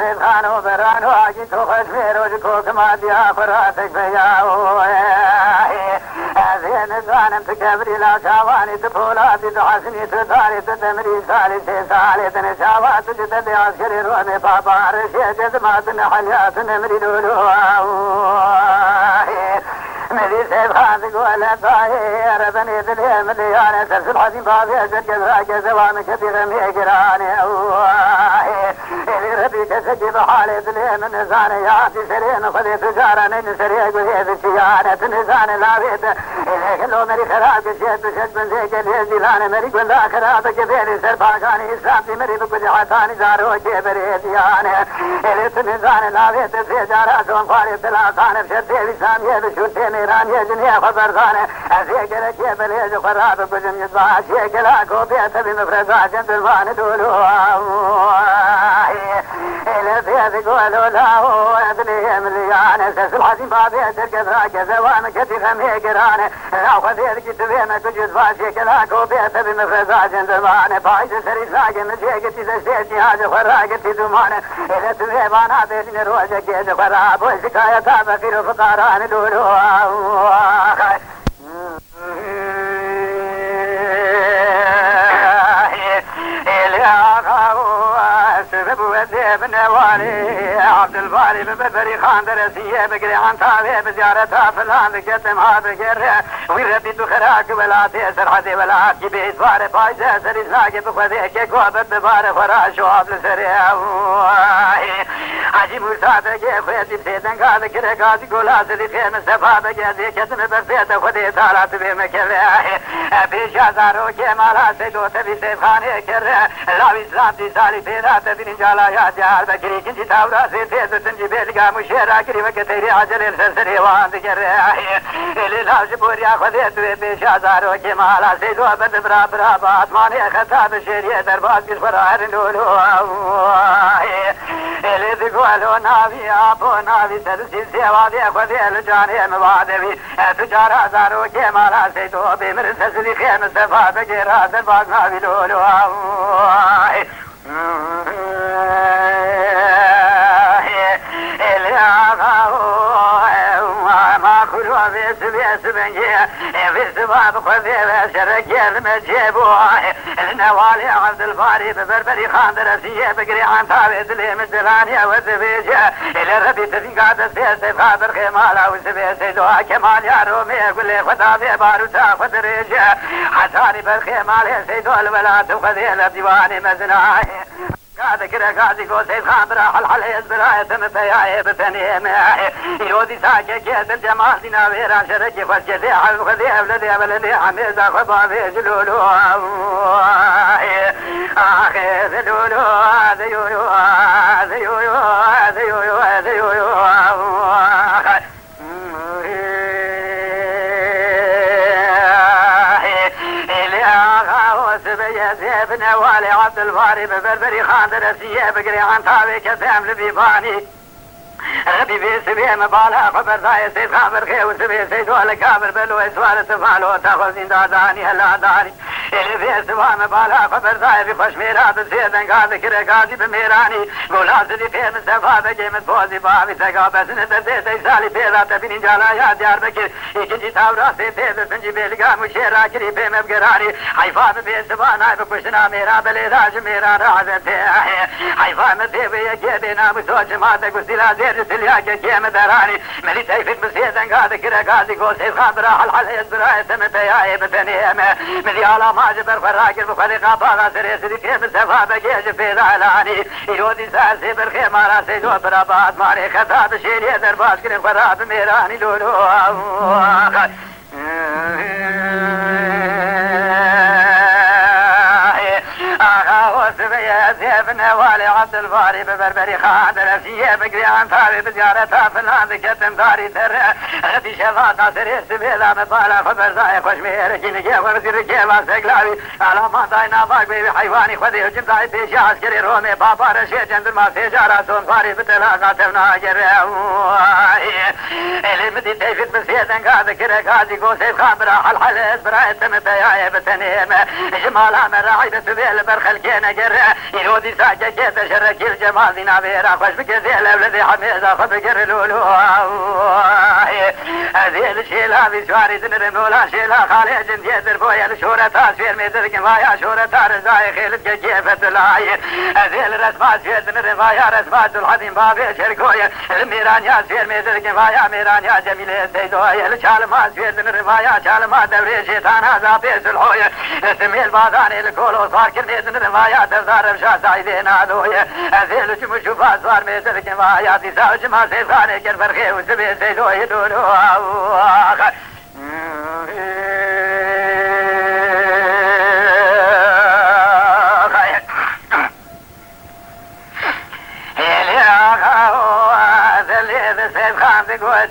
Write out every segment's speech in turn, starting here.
سيدان وبران واجد وخشمير وجكوك ما ديها فراتك فياو زين زانم تكبري لا شاواني تفولا تحسني تداري تدمري سالي سالي تنشاوات جدد عسكري رومي بابا رشي جزمات نحليات نمري لولو مدي سيبخان تقول باهي ربني دليم ديانة ترسل حزين بابي أجد جزراك زوامك تغمي قراني إلي ربي كسجي بحالي دليم النزاني يعطي سرين خذي تجارة نين سريق وهي بسيانة النزاني لا بيت إليك اللو مري خراب كشيت بشد من زيك الهي زيلاني مري قل لا خرابك بيني سرباكاني إسلامتي مري بقل حتاني زارو كبري ديانة إلي تنزاني لا بيت سيجارة سوانفاري بلاتاني بشد بسامي بشوتي ميران يجني خبرزانه أزيك لك يبليج خراب بجم يصبح أشيك لك وبيت بمفرزا جندلوان دولو إلى فيذ قولوا له أدلي مليان سس الحزين بابي أترك ذاك زوامك تفهمي قرانه أخذ يذك تبين كجز فاشيك لك وبيت بمفرزا جندلوان فايز سري ساق مجيك تزشتي هذا خراق تدمان إلى تبيبانا بيتن روجك يز خراب وشكاية بخير فقاران دولو ابن والي عبد الباري ببري خان درسيه بقري عن تابع بزيارتها فلان بقدم هذا قره ويربي دخراك ولا تيسر حدي ولا كبيت بار بايزه سري ساقي بخذيك كوبت ببار فراش وابل سريع عجيب وسادك خيتي بسيدن قاد كره قاد قولا سلي خيم السفابك ذيك اسم برفيت خذي تالات بمكره في شازارو كمالا سيدو تبي سيد خاني كره لا اسلام دي سالي بيرات بن جالا يا جار بكري كنت تاورا سيد تنجي بيلقى مشيرا كري وكتيري عجل السرسري واند كره اللي لا جبور يا خذيت في شازارو كمالا سيدو بد برا برا باطماني خطاب الشيري درباز بالفرار لولو اللي تقولوا نافي ابو نافي ترسي سوادي خذي الجاني مبادبي تجارة زارو كمالا سيدو بمرسس لي خيم السفا بقيرا درباز نافي لولو ما كلوا بيس بنجي في السباب خذي بشركي المجيبو النوالي عبد الباري ببربري خان درسيه بقري عن تابد لي مدلاني وزبيجه الى ربي تفقاد السيس خابر خمالا وزبيجه دعا كمال يا رومي يقول لي خدا في باروتا خدريجه حساني بالخمال سيدو الولاد وخذي الديواني مزناي قاعد كده قاعد يقول سيد خابر حل يزبرايه تمثيايه بثنيه يودي ساكي كيد الجمال دينا ويران شركي فالجدي حل خذي أولدي أولدي حميزة خبا في جلولو آخي ذلولو ذيولو ذيولو ذيولو ذيولو ابن والي عبد الباري ببربري خان درسيه بقري عن تابي كتام لبيباني ربي بيسبيه مبالا خبر ذاي سيد خابر خي وسبيه سيد ولا كابر بلو اسوال تفعلوا تاخذ داداني هلا داري اللي بيسبيه مبالا خبر ذاي بخش ميرات سيدن قاعد كره قاضي بميراني قولات دي في مستفا بجيمت فوزي بابي تقابس ندرت سالي بيرا تبين جالا يا ديار بكر يكنجي تاورا سيد بنجي بيلقى مشيرا كري بيم بقراني حيفا بيسبيه نايف كشنا ميرا بلي راج ميرا راحته حيفا مدبي جيبنا مسوج ما تقصيلا زير سلياك كيم دراني ملي تيفك بسيدن قاعد كره قاضي قول سيد خابر حل يزبرا تمتياي بثنيم ملي على ما جبر فراقل بخلقا باغا سريسي كيم سفا بجيج في ذعلاني يودي ساسي بالخيمارا سيدو برابات ماري خطاب شيري درباز كره فراب ميراني لولو ابن والي عبد الباري ببربري خان درسيه بقري عن تابي بزيارتها فلان كتم داري تر غدي شفاط ناصر سبيلا مطالع خبر زاي خشمير كينجي وزير كيما سقلاوي على ما داينا باق بي حيواني خذي وجمداي بيش عسكري رومي بابا رشيد جند ما سيجارة سون فاري بتلاقى تفنا جرى اللي مدي تيفت بسيدن قاعد كره قاعد يقول سيد خابر حل اسبراء تمتياي بتنيم جمالا من راعي بسبيل برخل كينا جرى يودي ساجة كيت شرك الجمال دينا بيرا خوش بكزيل أولدي حميزة خبقر لولو هذيل شيلا بسواري دنر مولا شيلا خالي جندي دربويا لشورة تاسفير ميدر كمايا شورة تارزاي خيلت كيفة لاي هذيل رسمات فير دنر مايا رسمات الحديم بابي شركويا الميران يا سفير ميدر كمايا ميران يا جميلة سيدويا لشالمات فير دنر مايا شالمات دوري شيطان هذا بيس الحويا سميل باداني الكولو صار كرني دنر مايا تزار بشا سايدين هذويا هذيل شمشوفات صار ميدر كمايا تساوش ما سيفاني كن فرخي وسبي سيدويا دولو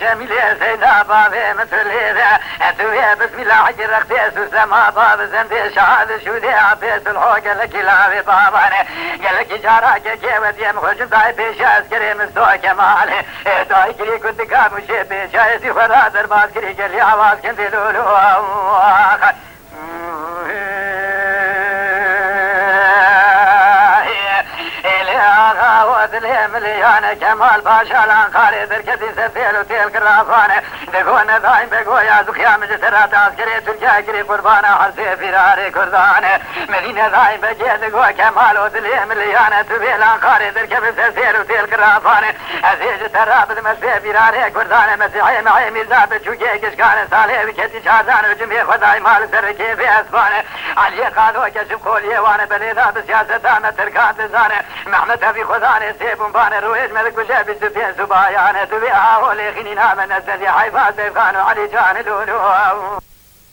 جميلة سيدا بابي مثلي أتويا بسم الله حجر اختيس وسما باب زندي شهاد شودي عبيس الحوق لك لابي باباني قالك جاراك كيوت يم خجم داي بيش اسكري مستوى كمالي داي كري كنت كامو شي بيش ايسي فرادر باز كري قلي عواز كنت لولو مليانة كمال باشا لانخاري دركتي سفيل وتيل كرافانة دقونا دايم بقويا زخيا مجسرات عسكري تركيا كري قربانا حرسي فراري كردانة مدينة دايم بقيا دقوة كمال ودلي مليانة تبي لانخاري دركتي سفيل وتيل كرافانة أزيج ترابد مسي فراري كردانة مسيحي معي ميزاب بشوكي كشكان صالح بكتي شادان وجميع خداي مال سركي في أسبانة علي قادو كشف قولي وانا بليدا بسياستان تركان تزانة محمد في خدانة سيبون بان رويج ملك وشاب السفين سبايان تبيعها ولي خنينا من السدي حيفا سيفان علي جان لولو